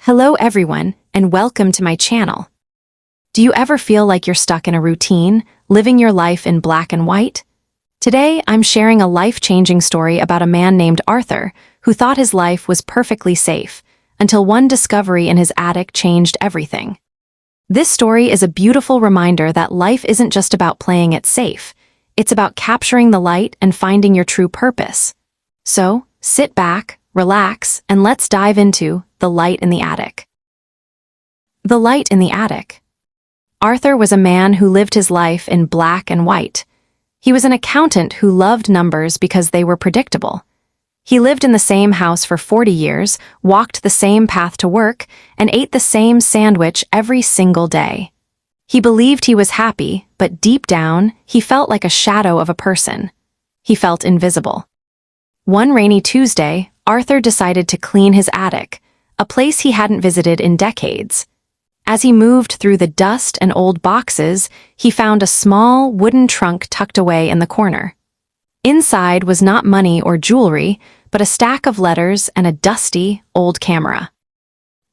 Hello everyone, and welcome to my channel. Do you ever feel like you're stuck in a routine, living your life in black and white? Today, I'm sharing a life-changing story about a man named Arthur, who thought his life was perfectly safe, until one discovery in his attic changed everything. This story is a beautiful reminder that life isn't just about playing it safe, it's about capturing the light and finding your true purpose. So, sit back, relax, and let's dive into The Light in the Attic. The Light in the Attic. Arthur was a man who lived his life in black and white. He was an accountant who loved numbers because they were predictable. He lived in the same house for 40 years, walked the same path to work, and ate the same sandwich every single day. He believed he was happy, but deep down, he felt like a shadow of a person. He felt invisible. One rainy Tuesday, Arthur decided to clean his attic, a place he hadn't visited in decades. As he moved through the dust and old boxes, he found a small wooden trunk tucked away in the corner. Inside was not money or jewelry, but a stack of letters and a dusty, old camera.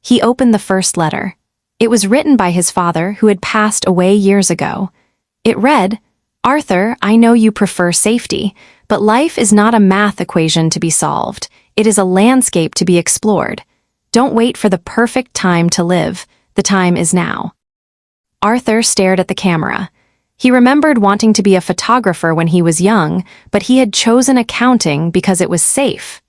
He opened the first letter. It was written by his father, who had passed away years ago. It read, "Arthur, I know you prefer safety, but life is not a math equation to be solved. It is a landscape to be explored. Don't wait for the perfect time to live. The time is now." Arthur stared at the camera. He remembered wanting to be a photographer when he was young, but he had chosen accounting because it was safe.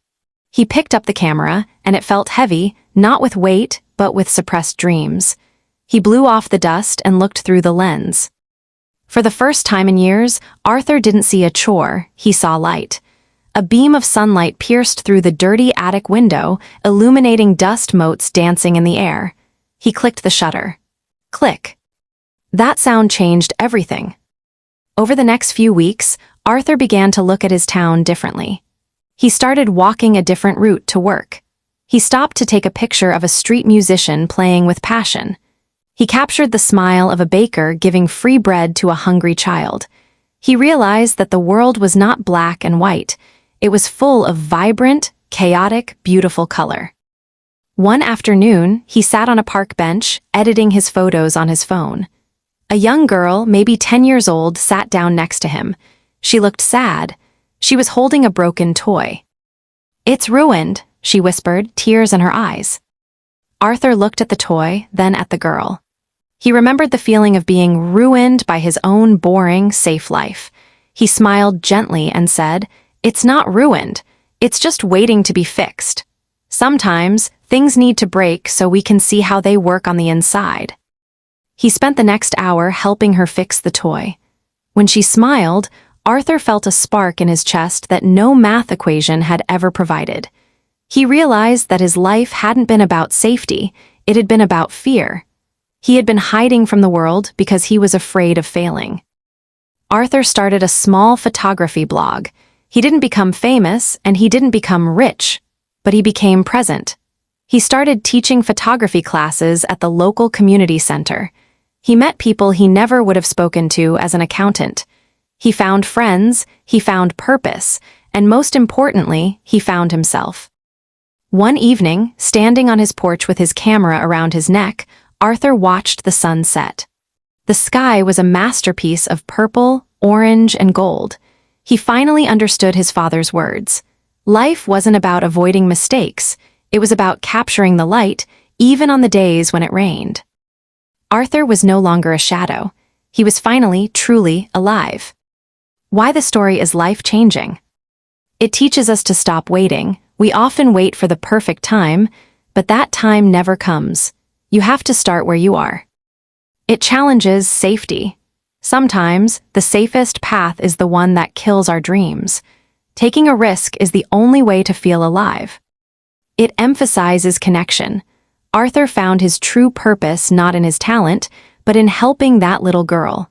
He picked up the camera, and it felt heavy, not with weight, but with suppressed dreams. He blew off the dust and looked through the lens. For the first time in years, Arthur didn't see a chore, he saw light. A beam of sunlight pierced through the dirty attic window, illuminating dust motes dancing in the air. He clicked the shutter. Click. That sound changed everything. Over the next few weeks, Arthur began to look at his town differently. He started walking a different route to work. He stopped to take a picture of a street musician playing with passion. He captured the smile of a baker giving free bread to a hungry child. He realized that the world was not black and white. It was full of vibrant, chaotic, beautiful color. One afternoon, he sat on a park bench, editing his photos on his phone. A young girl, maybe 10 years old, sat down next to him. She looked sad. She was holding a broken toy. "It's ruined," she whispered, tears in her eyes. Arthur looked at the toy, then at the girl. He remembered the feeling of being ruined by his own boring, safe life. He smiled gently and said, "It's not ruined. It's just waiting to be fixed. Sometimes, things need to break so we can see how they work on the inside." He spent the next hour helping her fix the toy. When she smiled, Arthur felt a spark in his chest that no math equation had ever provided. He realized that his life hadn't been about safety, it had been about fear. He had been hiding from the world because he was afraid of failing. Arthur started a small photography blog. He didn't become famous, and he didn't become rich, but he became present. He started teaching photography classes at the local community center. He met people he never would have spoken to as an accountant. He found friends, he found purpose, and most importantly, he found himself. One evening, standing on his porch with his camera around his neck, Arthur watched the sun set. The sky was a masterpiece of purple, orange, and gold. He finally understood his father's words. Life wasn't about avoiding mistakes. It was about capturing the light, even on the days when it rained. Arthur was no longer a shadow. He was finally, truly alive. Why the story is life-changing? It teaches us to stop waiting. We often wait for the perfect time, but that time never comes. You have to start where you are. It challenges safety. Sometimes, the safest path is the one that kills our dreams. Taking a risk is the only way to feel alive. It emphasizes connection. Arthur found his true purpose not in his talent, but in helping that little girl.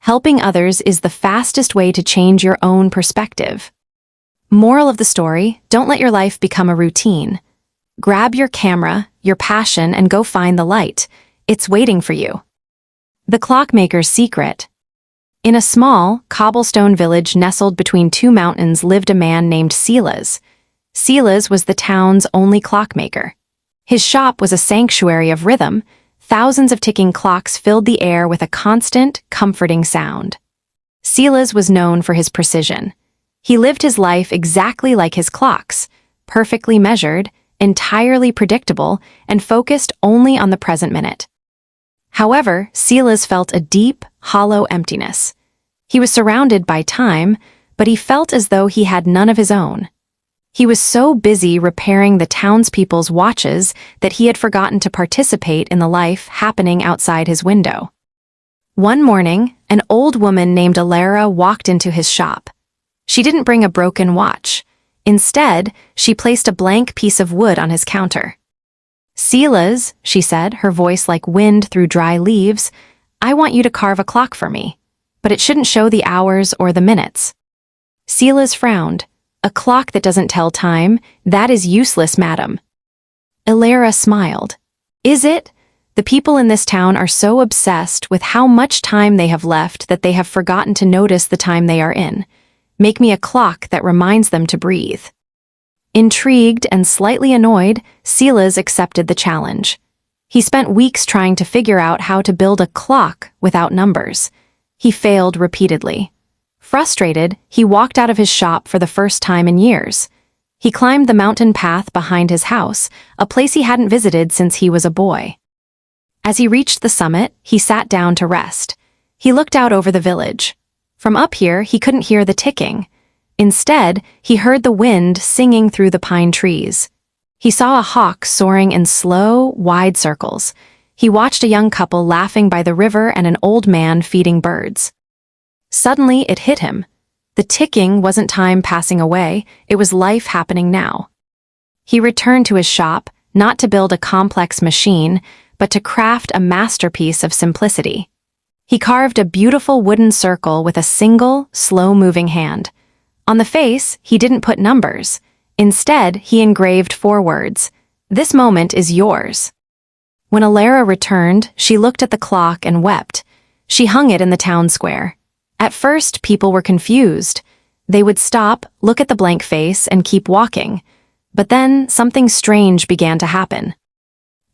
Helping others is the fastest way to change your own perspective. Moral of the story, don't let your life become a routine. Grab your camera, your passion, and go find the light. It's waiting for you. The Clockmaker's Secret. In a small, cobblestone village nestled between two mountains lived a man named Silas. Silas was the town's only clockmaker. His shop was a sanctuary of rhythm. Thousands of ticking clocks filled the air with a constant, comforting sound. Silas was known for his precision. He lived his life exactly like his clocks, perfectly measured, entirely predictable, and focused only on the present minute. However, Silas felt a deep, hollow emptiness. He was surrounded by time, but he felt as though he had none of his own. He was so busy repairing the townspeople's watches that he had forgotten to participate in the life happening outside his window. One morning, an old woman named Alara walked into his shop. She didn't bring a broken watch. Instead, she placed a blank piece of wood on his counter. "Silas," she said, her voice like wind through dry leaves, "I want you to carve a clock for me, but it shouldn't show the hours or the minutes." Silas frowned. "A clock that doesn't tell time, that is useless, madam." Alara smiled. "Is it? The people in this town are so obsessed with how much time they have left that they have forgotten to notice the time they are in. Make me a clock that reminds them to breathe." Intrigued and slightly annoyed, Silas accepted the challenge. He spent weeks trying to figure out how to build a clock without numbers. He failed repeatedly. Frustrated, he walked out of his shop for the first time in years. He climbed the mountain path behind his house, a place he hadn't visited since he was a boy. As he reached the summit, he sat down to rest. He looked out over the village. From up here, he couldn't hear the ticking. Instead, he heard the wind singing through the pine trees. He saw a hawk soaring in slow, wide circles. He watched a young couple laughing by the river and an old man feeding birds. Suddenly, it hit him. The ticking wasn't time passing away, it was life happening now. He returned to his shop, not to build a complex machine, but to craft a masterpiece of simplicity. He carved a beautiful wooden circle with a single, slow-moving hand. On the face, he didn't put numbers. Instead, he engraved 4 words: "This moment is yours." When Alara returned, she looked at the clock and wept. She hung it in the town square. At first, people were confused. They would stop, look at the blank face, and keep walking. But then, something strange began to happen.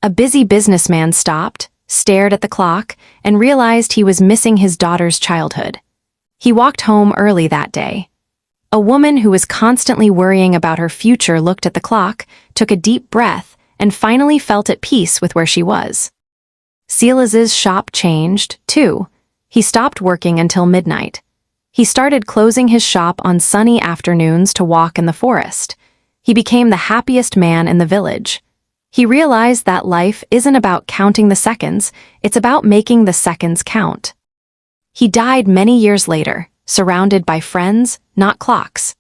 A busy businessman stopped, stared at the clock, and realized he was missing his daughter's childhood. He walked home early that day. A woman who was constantly worrying about her future looked at the clock, took a deep breath, and finally felt at peace with where she was. Silas's shop changed, too. He stopped working until midnight. He started closing his shop on sunny afternoons to walk in the forest. He became the happiest man in the village. He realized that life isn't about counting the seconds, it's about making the seconds count. He died many years later, surrounded by friends, not clocks.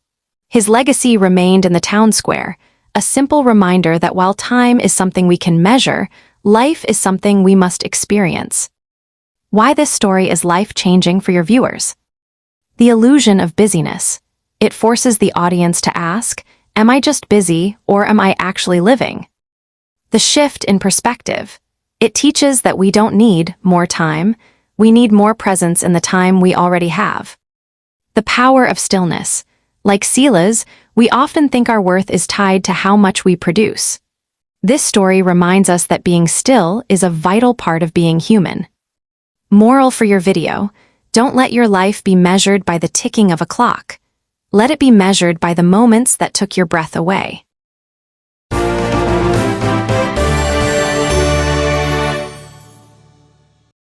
His legacy remained in the town square, a simple reminder that while time is something we can measure, life is something we must experience. Why this story is life-changing for your viewers? The illusion of busyness. It forces the audience to ask, am I just busy or am I actually living? The shift in perspective. It teaches that we don't need more time, we need more presence in the time we already have. The power of stillness. Like Silas, we often think our worth is tied to how much we produce. This story reminds us that being still is a vital part of being human. Moral for your video: don't let your life be measured by the ticking of a clock. Let it be measured by the moments that took your breath away.